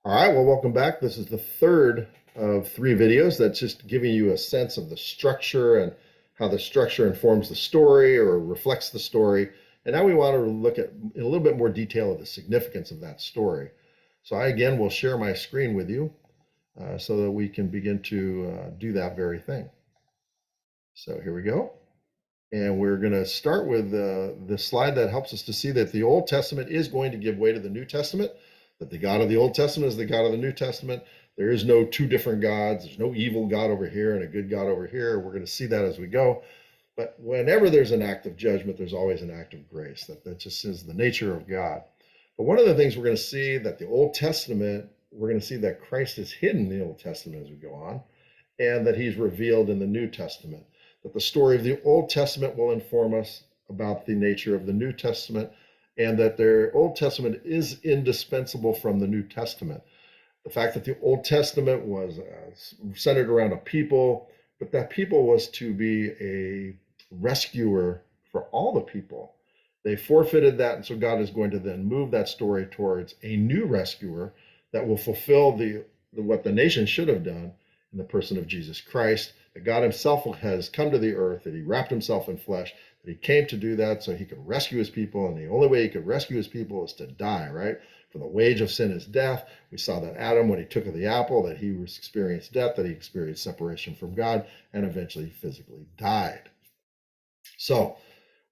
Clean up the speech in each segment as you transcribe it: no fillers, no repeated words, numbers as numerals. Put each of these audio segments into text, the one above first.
All right, well, welcome back. This is the third of three videos that's just giving you a sense of the structure and how the structure informs the story or reflects the story. And now we want to look at in a little bit more detail of the significance of that story. So I again will share my screen with you so that we can begin to do that very thing. So here we go. And we're going to start with the slide that helps us to see that the Old Testament is going to give way to the New Testament, that the God of the Old Testament is the God of the New Testament. There is no two different gods. There's no evil God over here and a good God over here. We're going to see that as we go. But whenever there's an act of judgment, there's always an act of grace. That just is the nature of God. But one of the things we're going to see that the Old Testament, we're going to see that Christ is hidden in the Old Testament as we go on, and that he's revealed in the New Testament. That the story of the Old Testament will inform us about the nature of the New Testament, and that the Old Testament is indispensable from the New Testament. The fact that the Old Testament was centered around a people, but that people was to be a rescuer for all the people. They forfeited that, and so God is going to then move that story towards a new rescuer that will fulfill what the nation should have done in the person of Jesus Christ. That God Himself has come to the earth, that He wrapped Himself in flesh, that He came to do that so He could rescue His people, and the only way He could rescue His people is to die, right? For the wage of sin is death. We saw that Adam, when he took of the apple, that he experienced death, that he experienced separation from God, and eventually physically died. So,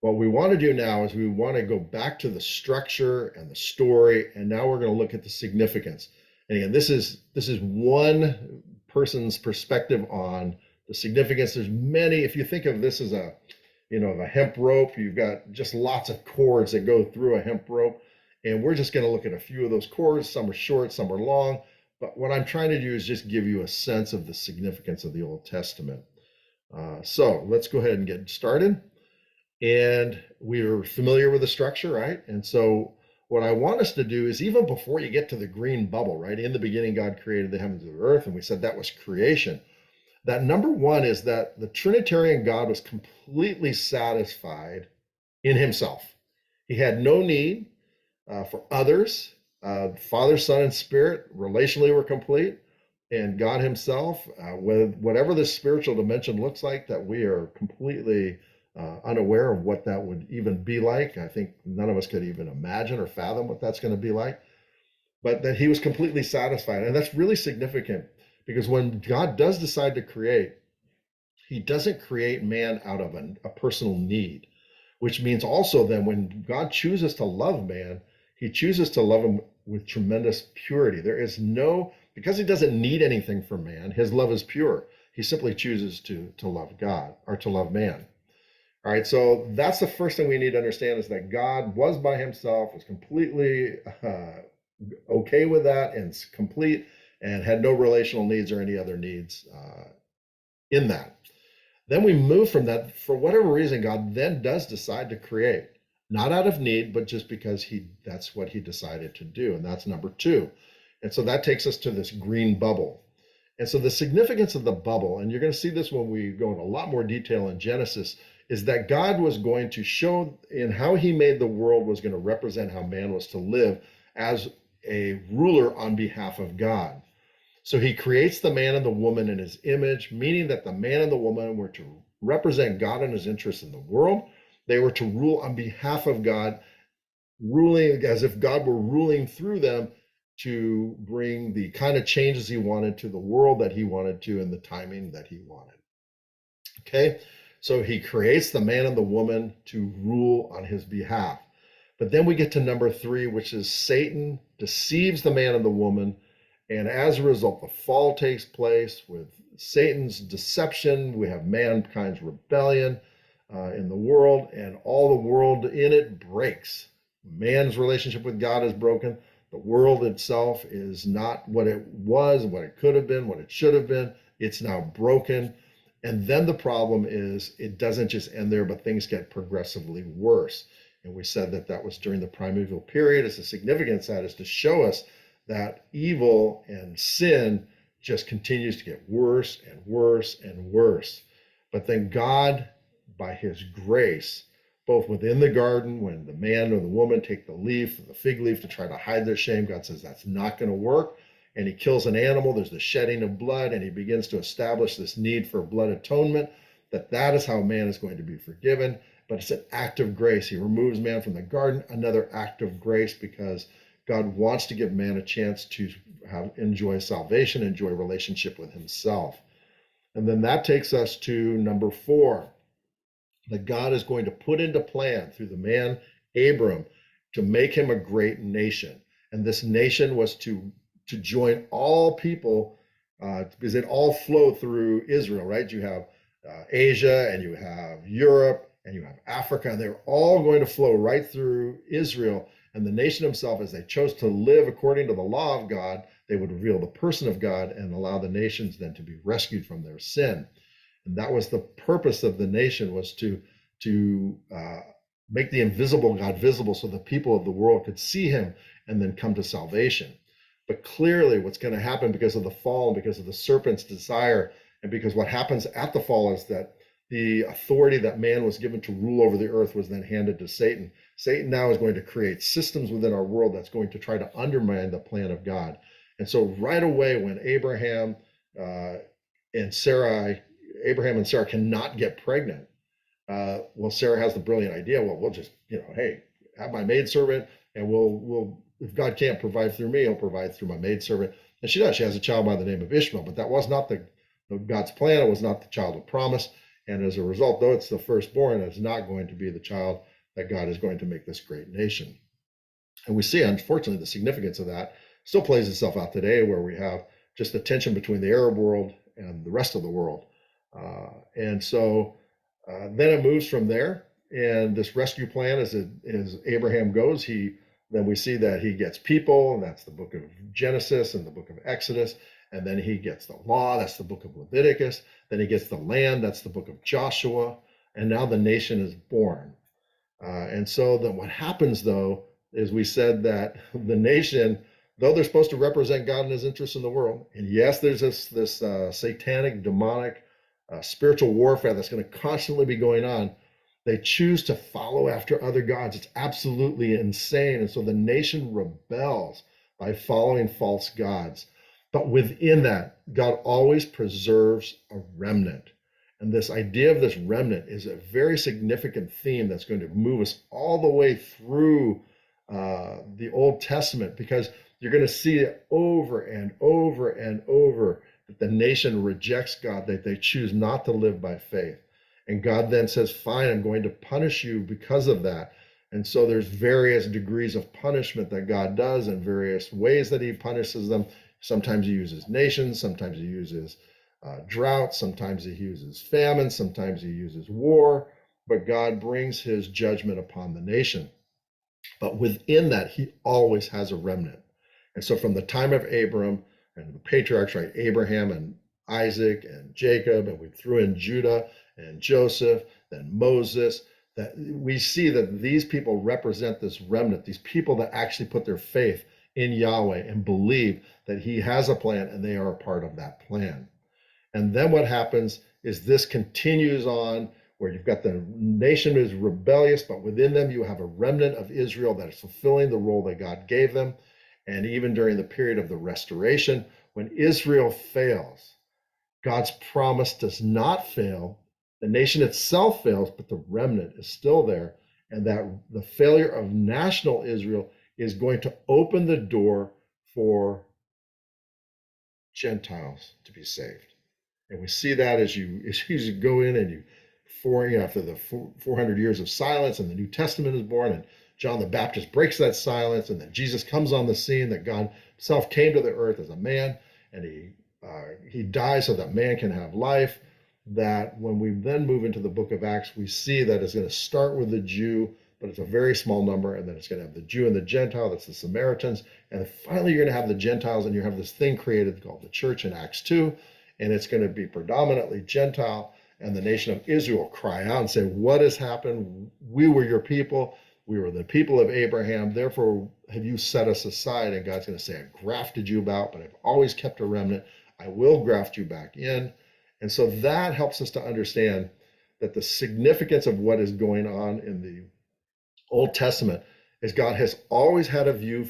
what we want to do now is we want to go back to the structure and the story, and now we're going to look at the significance. And again, this is one person's perspective on the significance. There's many. If you think of this as a hemp rope, you've got just lots of cords that go through a hemp rope, and we're just going to look at a few of those cords. Some are short, some are long. But what I'm trying to do is just give you a sense of the significance of the Old Testament. So let's go ahead and get started. And we're familiar with the structure, right? And so what I want us to do is, even before you get to the green bubble, right? In the beginning, God created the heavens and the earth, and we said that was creation. That number one is that the Trinitarian God was completely satisfied in Himself. He had no need for others. Father, Son, and Spirit relationally were complete. And God Himself, with whatever this spiritual dimension looks like, that we are completely unaware of what that would even be like. I think none of us could even imagine or fathom what that's going to be like. But that He was completely satisfied. And that's really significant, because when God does decide to create, He doesn't create man out of a personal need, which means also then when God chooses to love man, He chooses to love him with tremendous purity. There is no, because He doesn't need anything from man, His love is pure. He simply chooses to love God, or to love man. All right, so that's the first thing we need to understand, is that God was by Himself, was completely okay with that, and complete, and had no relational needs or any other needs in that. Then we move from that. For whatever reason, God then does decide to create, not out of need, but just because that's what He decided to do. And that's number two. And so that takes us to this green bubble. And so the significance of the bubble, and you're going to see this when we go in a lot more detail in Genesis, is that God was going to show in how He made the world was going to represent how man was to live as a ruler on behalf of God. So He creates the man and the woman in His image, meaning that the man and the woman were to represent God and His interests in the world. They were to rule on behalf of God, ruling as if God were ruling through them to bring the kind of changes He wanted to the world that He wanted to in the timing that He wanted. Okay, so He creates the man and the woman to rule on His behalf. But then we get to number three, which is Satan deceives the man and the woman. And as a result, the fall takes place with Satan's deception. We have mankind's rebellion in the world, and all the world in it breaks. Man's relationship with God is broken. The world itself is not what it was, what it could have been, what it should have been. It's now broken. And then the problem is, it doesn't just end there, but things get progressively worse. And we said that that was during the primeval period. It's the significance of that is to show us that evil and sin just continues to get worse and worse and worse. But then God, by His grace, both within the garden, when the man or the woman take the fig leaf to try to hide their shame, God says that's not going to work. and he kills an animal. There's the shedding of blood, and he begins to establish this need for blood atonement, that is how man is going to be forgiven. But it's an act of grace. He removes man from the garden, another act of grace, because God wants to give man a chance to enjoy salvation, enjoy relationship with himself. And then that takes us to number 4, that God is going to put into plan through the man Abram to make him a great nation. And this nation was to join all people, because it all flowed through Israel, right? You have Asia, and you have Europe, and you have Africa, and they're all going to flow right through Israel. And the nation himself, as they chose to live according to the law of God, they would reveal the person of God and allow the nations then to be rescued from their sin. And that was the purpose of the nation, was to make the invisible God visible, so the people of the world could see him and then come to salvation. But clearly what's going to happen because of the fall, and because of the serpent's desire, and because what happens at the fall, is that the authority that man was given to rule over the earth was then handed to Satan. Satan now is going to create systems within our world that's going to try to undermine the plan of God. And so right away, when Abraham and Sarah cannot get pregnant, well, Sarah has the brilliant idea, well, we'll just, hey, have my maidservant, and we'll if God can't provide through me, he'll provide through my maidservant. And she does. She has a child by the name of Ishmael, but that was not God's plan. It was not the child of promise. And as a result, though it's the firstborn, it's not going to be the child that God is going to make this great nation. And we see, unfortunately, the significance of that still plays itself out today, where we have just the tension between the Arab world and the rest of the world. And so then it moves from there. And this rescue plan, as Abraham goes, then we see that he gets people, and that's the book of Genesis and the book of Exodus. And then he gets the law, that's the book of Leviticus. Then he gets the land, that's the book of Joshua. And now the nation is born. And so then what happens, though, is we said that the nation, though they're supposed to represent God and his interests in the world, and yes, there's this satanic, demonic, spiritual warfare that's going to constantly be going on, they choose to follow after other gods. It's absolutely insane. And so the nation rebels by following false gods. But within that, God always preserves a remnant. And this idea of this remnant is a very significant theme that's going to move us all the way through the Old Testament, because you're going to see it over and over and over that the nation rejects God, that they choose not to live by faith. And God then says, fine, I'm going to punish you because of that. And so there's various degrees of punishment that God does, and various ways that he punishes them. Sometimes he uses nations, sometimes he uses drought, sometimes he uses famine, sometimes he uses war, but God brings his judgment upon the nation. But within that, he always has a remnant. And so from the time of Abram and the patriarchs, right, Abraham and Isaac and Jacob, and we threw in Judah and Joseph, then Moses, that we see that these people represent this remnant, these people that actually put their faith in Yahweh and believe that he has a plan, and they are a part of that plan. And then what happens is this continues on, where you've got the nation is rebellious, but within them you have a remnant of Israel that is fulfilling the role that God gave them. And even during the period of the restoration, when Israel fails, God's promise does not fail. The nation itself fails, but the remnant is still there. And that the failure of national Israel is going to open the door for Gentiles to be saved. And we see that as you go in and after the 400 years of silence, and the New Testament is born, and John the Baptist breaks that silence, and then Jesus comes on the scene, that God himself came to the earth as a man, and he dies so that man can have life. That when we then move into the book of Acts, we see that it's going to start with the Jew, but it's a very small number, and then it's going to have the Jew and the Gentile, that's the Samaritans, and then finally you're going to have the Gentiles, and you have this thing created called the church in Acts 2, and it's going to be predominantly Gentile. And the nation of Israel cry out and say, what has happened? We were your people. We were the people of Abraham. Therefore, have you set us aside? And God's going to say, I grafted you out, but I've always kept a remnant. I will graft you back in. And so that helps us to understand that the significance of what is going on in the Old Testament is God has always had a view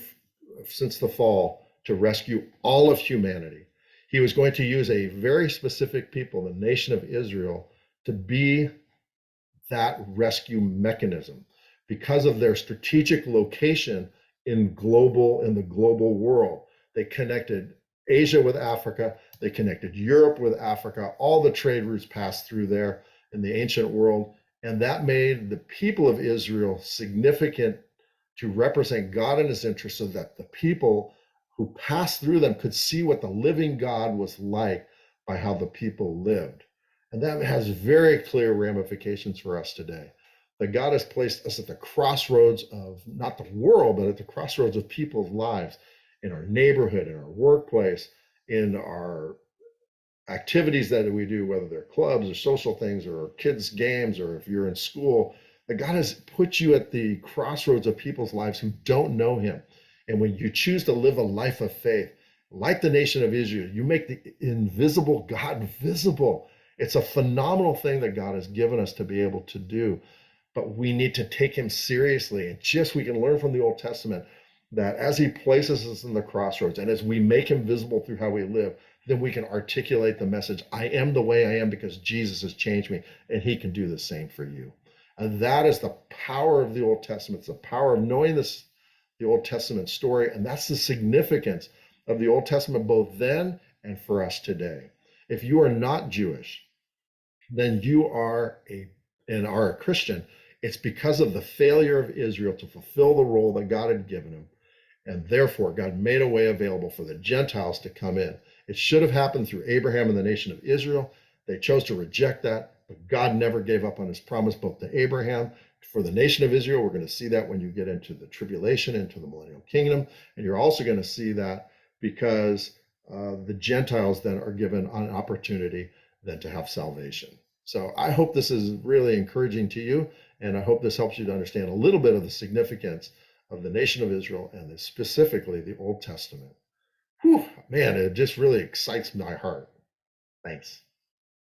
since the fall to rescue all of humanity. He was going to use a very specific people, the nation of Israel, to be that rescue mechanism because of their strategic location in the global world. They connected Asia with Africa, they connected Europe with Africa. All the trade routes passed through there in the ancient world, and that made the people of Israel significant to represent God and his interests, so that the people who passed through them could see what the living God was like by how the people lived. And that has very clear ramifications for us today. That God has placed us at the crossroads of not the world, but at the crossroads of people's lives, in our neighborhood, in our workplace, in our activities that we do, whether they're clubs or social things or kids' games, or if you're in school. That God has put you at the crossroads of people's lives who don't know him. And when you choose to live a life of faith, like the nation of Israel, you make the invisible God visible. It's a phenomenal thing that God has given us to be able to do, but we need to take him seriously. And just we can learn from the Old Testament that as he places us in the crossroads and as we make him visible through how we live, then we can articulate the message, I am the way I am because Jesus has changed me, and he can do the same for you. And that is the power of the Old Testament. It's the power of knowing this, the Old Testament story, and that's the significance of the Old Testament both then and for us today. If you are not Jewish, then you are a Christian. It's because of the failure of Israel to fulfill the role that God had given him. And therefore, God made a way available for the Gentiles to come in. It should have happened through Abraham and the nation of Israel. They chose to reject that, but God never gave up on his promise, both to Abraham, for the nation of Israel. We're going to see that when you get into the tribulation, into the millennial kingdom. And you're also going to see that because the Gentiles then are given an opportunity then to have salvation. So I hope this is really encouraging to you, and I hope this helps you to understand a little bit of the significance of the nation of Israel and specifically the Old Testament. Whew, man, it just really excites my heart. Thanks.